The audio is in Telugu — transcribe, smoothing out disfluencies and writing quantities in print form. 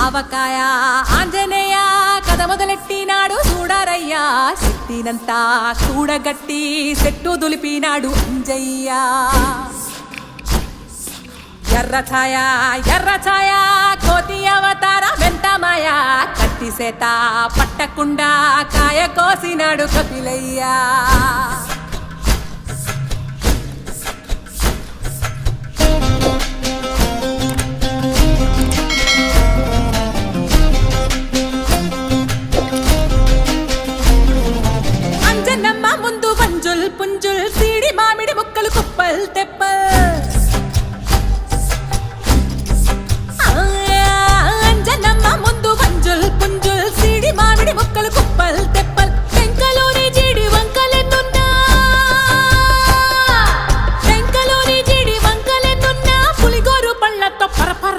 ఆవకాయ ఆంజనేయ కథ మొదలెట్టినాడు చూడారయ్యా శక్తినంతా కూడగట్టి చెట్టు దులిపినాడు అంజయ్య ఎర్ర ఛాయ కోతి అవతార వెంటమాయ కత్తి సేత పట్టకుండా కాయ కోసినాడు కపిలయ్య